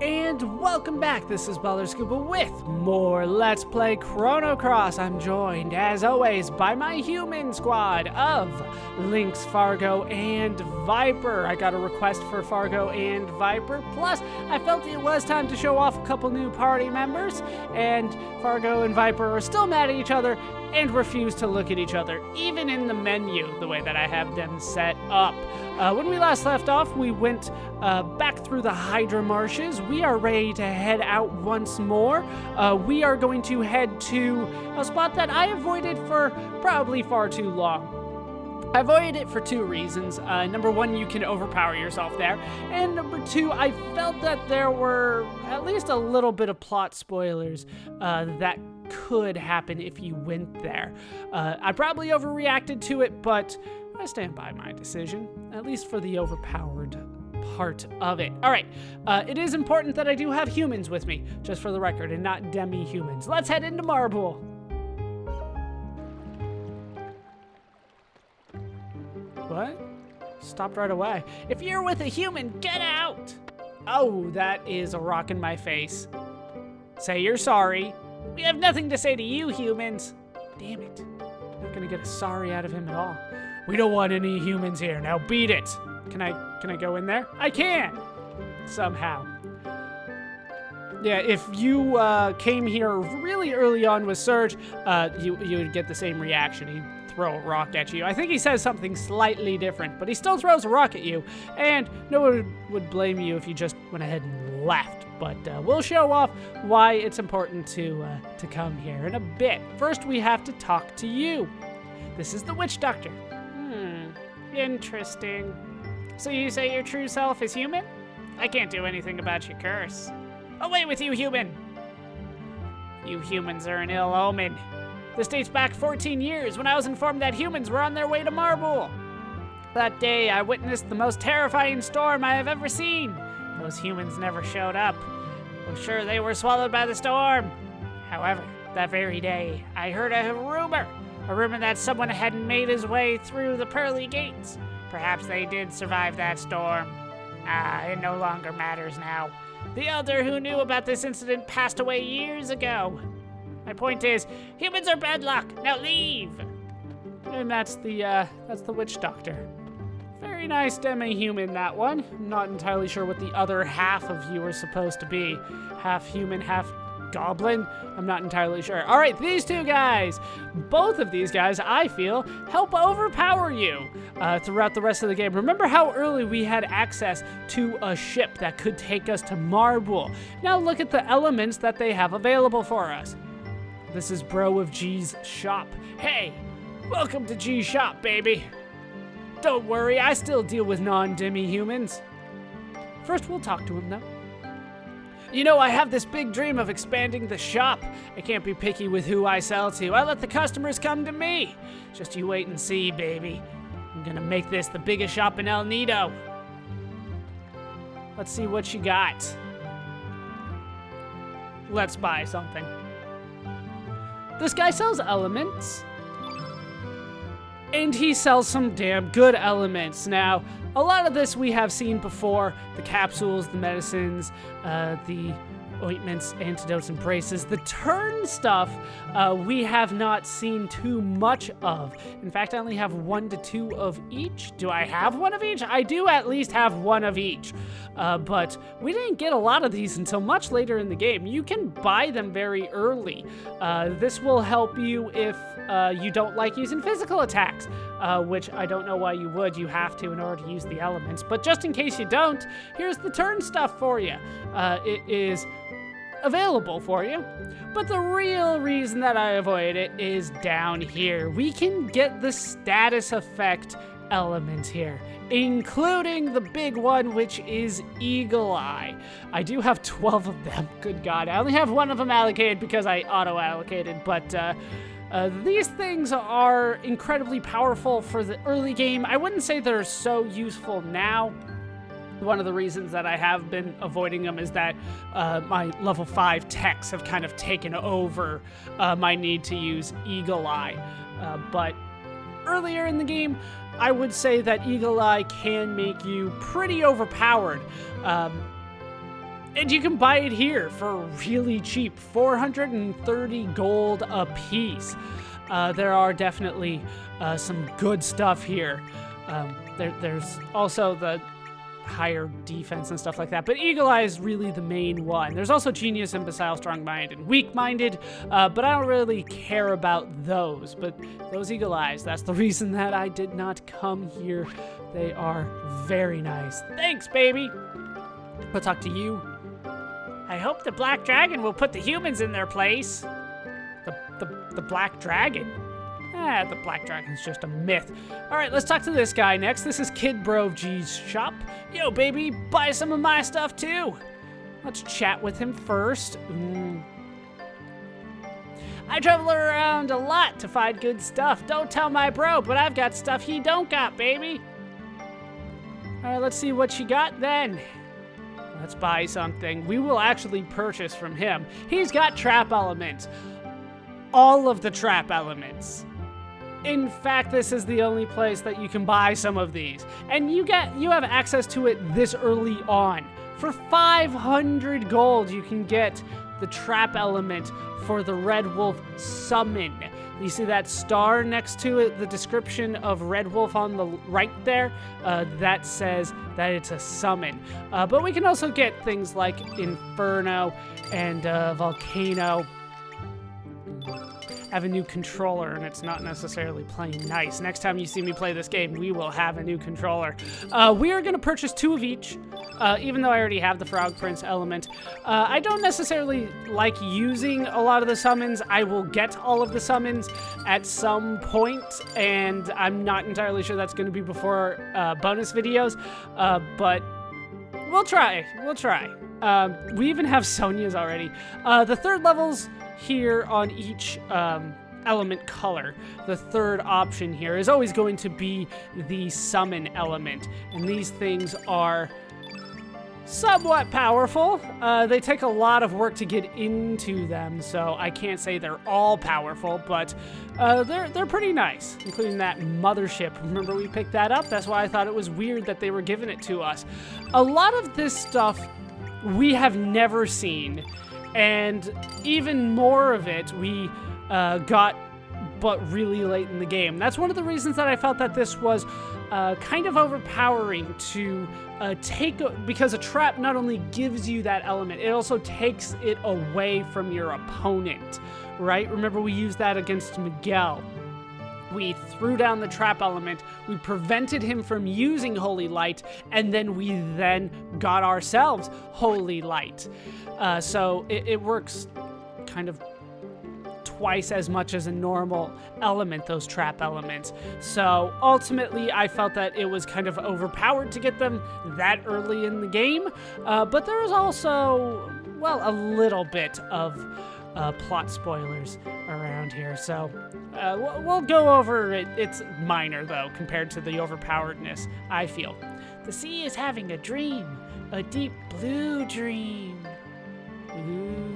And welcome back, this is Baller Scuba with more Let's Play Chrono Cross. I'm joined, as always, by my human squad of Lynx, Fargo, and Viper. I got a request for Fargo and Viper, plus I felt it was time to show off a couple new party members, and Fargo and Viper are still mad at each other and refuse to look at each other, even in the menu, the way that I have them set up. When we last left off, we went back through the Hydra Marshes. We are ready to head out once more. We are going to head to a spot that I avoided for probably far too long. I avoided it for two reasons. Number one, you can overpower yourself there. And number two, I felt that there were at least a little bit of plot spoilers that could happen if you went there. I probably overreacted to it, but I stand by my decision, at least for the overpowered part of it. All right, it is important that I do have humans with me, just for the record, and not demi-humans. Let's head into Marbule. What? Stopped right away. If you're with a human, get out! Oh, that is a rock in my face. Say you're sorry. We have nothing to say to you, humans. Damn it. Not gonna get a sorry out of him at all. We don't want any humans here. Now beat it. Can I go in there? I can! Somehow. Yeah, if you came here really early on with Surge, you would get the same reaction. He'd throw a rock at you. I think he says something slightly different, but he still throws a rock at you, and no one would blame you if you just went ahead and left. But we'll show off why it's important to come here in a bit. First, we have to talk to you. This is the Witch Doctor. Interesting. So you say your true self is human? I can't do anything about your curse. Away with you, human! You humans are an ill omen. This dates back 14 years when I was informed that humans were on their way to Marbule. That day, I witnessed the most terrifying storm I have ever seen. Those humans never showed up. Was sure they were swallowed by the storm. However, that very day, I heard a rumor that someone had made his way through the pearly gates. Perhaps they did survive that storm. It no longer matters now. The elder who knew about this incident passed away years ago. My point is, humans are bad luck. Now leave. And that's the Witch Doctor. Very nice demi-human, that one. I'm not entirely sure what the other half of you are supposed to be. Half human, half goblin? I'm not entirely sure. All right, these two guys. Both of these guys, I feel, help overpower you throughout the rest of the game. Remember how early we had access to a ship that could take us to Marbule? Now look at the elements that they have available for us. This is Bro of G's shop. Hey, welcome to G's shop, baby. Don't worry, I still deal with non-demi-humans. First, we'll talk to him, though. You know, I have this big dream of expanding the shop. I can't be picky with who I sell to. I let the customers come to me. Just you wait and see, baby. I'm gonna make this the biggest shop in El Nido. Let's see what you got. Let's buy something. This guy sells elements. And he sells some damn good elements. Now, a lot of this we have seen before. The capsules, the medicines, the ointments, antidotes, and braces. The turn stuff, we have not seen too much of. In fact, I only have 1 to 2 of each. Do I have one of each? I do at least have one of each. But we didn't get a lot of these until much later in the game. You can buy them very early. This will help you if you don't like using physical attacks, which I don't know why you would. You have to in order to use the elements. But just in case you don't, here's the turn stuff for you. It is available for you. But the real reason that I avoid it is down here. We can get the status effect element here, including the big one, which is Eagle Eye. I do have 12 of them. Good God. I only have 1 of them allocated because I auto-allocated, but these things are incredibly powerful for the early game. I wouldn't say they're so useful now. One of the reasons that I have been avoiding them is that my level 5 techs have kind of taken over my need to use Eagle Eye. But earlier in the game, I would say that Eagle Eye can make you pretty overpowered. And you can buy it here for really cheap, 430 gold a piece. There are definitely some good stuff here. There's also the higher defense and stuff like that, but Eagle Eye is really the main one. There's also Genius, Imbecile, Strong-Minded, and Weak-Minded, but I don't really care about those. But those Eagle Eyes, that's the reason that I did not come here. They are very nice. Thanks, baby. I'll talk to you. I hope the Black Dragon will put the humans in their place. The Black Dragon? The Black Dragon's just a myth. All right, let's talk to this guy next. This is Kid Brove G's shop. Yo, baby, buy some of my stuff too. Let's chat with him first. I travel around a lot to find good stuff. Don't tell my bro, but I've got stuff he don't got, baby. All right, let's see what you got then. Let's buy something. We will actually purchase from him. He's got trap elements. All of the trap elements. In fact, this is the only place that you can buy some of these. And you have access to it this early on. For 500 gold, you can get the trap element for the Red Wolf summon. You see that star next to it, the description of Red Wolf on the right there? That says that it's a summon. But we can also get things like Inferno and Volcano. I have a new controller, and it's not necessarily playing nice. Next time you see me play this game, we will have a new controller. We are going to purchase 2 of each, even though I already have the Frog Prince element. I don't necessarily like using a lot of the summons. I will get all of the summons at some point, and I'm not entirely sure that's going to be before bonus videos, but we'll try. We'll try. We even have Sonia's already. The 3rd levels here on each element color. The 3rd option here is always going to be the summon element, and these things are somewhat powerful. They take a lot of work to get into them, so I can't say they're all powerful, but they're pretty nice, including that mothership. Remember we picked that up? That's why I thought it was weird that they were giving it to us. A lot of this stuff we have never seen, and even more of it we got but really late in the game. That's one of the reasons that I felt that this was kind of overpowering to because a trap not only gives you that element, it also takes it away from your opponent, right? Remember we used that against Miguel. We threw down the trap element, we prevented him from using Holy Light, and then we got ourselves Holy Light. So it works kind of twice as much as a normal element, those trap elements. So ultimately, I felt that it was kind of overpowered to get them that early in the game. But there was also, well, a little bit of plot spoilers around here. So we'll go over it. It's minor, though, compared to the overpoweredness, I feel. The sea is having a dream, a deep blue dream. Ooh.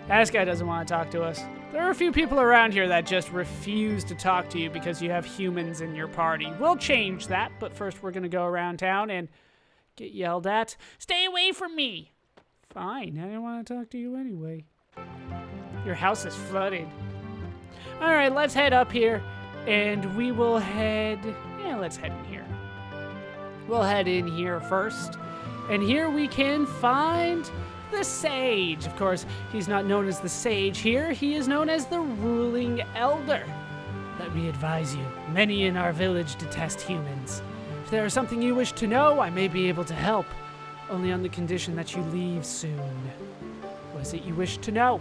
This guy doesn't want to talk to us. There are a few people around here that just refuse to talk to you because you have humans in your party. We'll change that, but first we're going to go around town and get yelled at. Stay away from me! Fine, I didn't want to talk to you anyway. Your house is flooded. Alright, let's head up here, and we will head... Yeah, let's head in here. We'll head in here first, and here we can find... the Sage. Of course, he's not known as the Sage here. He is known as the Ruling Elder. Let me advise you, many in our village detest humans. If there is something you wish to know, I may be able to help. Only on the condition that you leave soon. What is it you wish to know?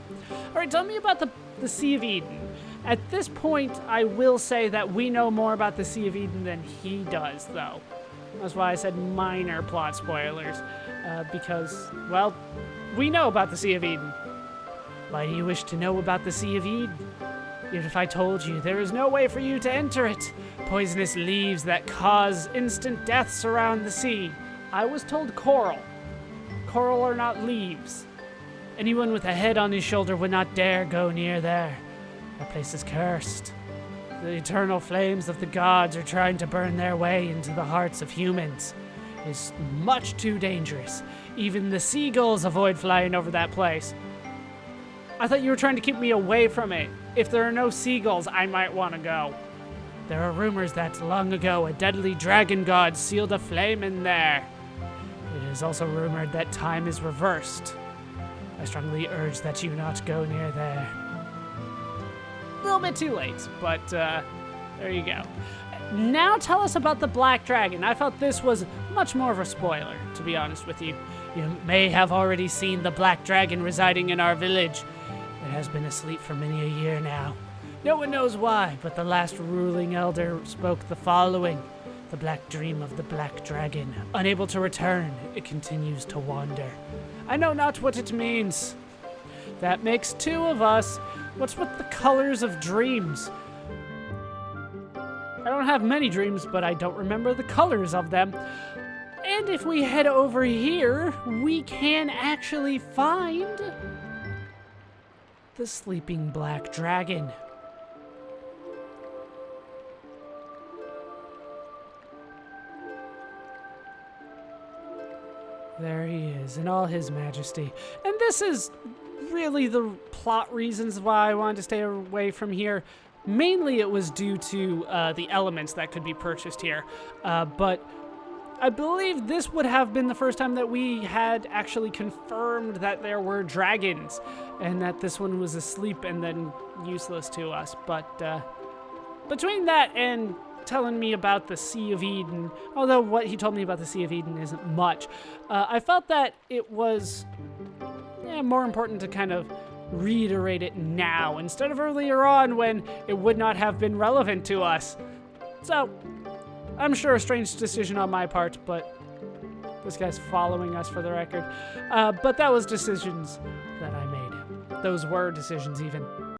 Alright, tell me about the Sea of Eden. At this point, I will say that we know more about the Sea of Eden than he does, though. That's why I said minor plot spoilers. Because, well, we know about the Sea of Eden. Why do you wish to know about the Sea of Eden? Even if I told you, there is no way for you to enter it. Poisonous leaves that cause instant death surround the sea. I was told coral. Coral are not leaves. Anyone with a head on his shoulder would not dare go near there. That place is cursed. The eternal flames of the gods are trying to burn their way into the hearts of humans. is much too dangerous. Even the seagulls avoid flying over that place. I thought you were trying to keep me away from it. If there are no seagulls, I might want to go. There are rumors that long ago a deadly dragon god sealed a flame in there. It is also rumored that time is reversed. I strongly urge that you not go near there. A little bit too late, but there you go. Now tell us about the Black Dragon. I felt this was much more of a spoiler, to be honest with you. You may have already seen the Black Dragon residing in our village. It has been asleep for many a year now. No one knows why, but the last ruling elder spoke the following. The black dream of the Black Dragon. Unable to return, it continues to wander. I know not what it means. That makes two of us. What's with the colors of dreams? I don't have many dreams, but I don't remember the colors of them. And if we head over here, we can actually find the sleeping Black Dragon. There he is, in all his majesty. And this is really the plot reasons why I wanted to stay away from here. Mainly it was due to the elements that could be purchased here. But I believe this would have been the first time that we had actually confirmed that there were dragons. And that this one was asleep and then useless to us. But between that and telling me about the Sea of Eden, although what he told me about the Sea of Eden isn't much, I felt that it was more important to kind of reiterate it now instead of earlier on when it would not have been relevant to us. So, I'm sure a strange decision on my part, but this guy's following us for the record. But that was decisions that I made. Those were decisions even.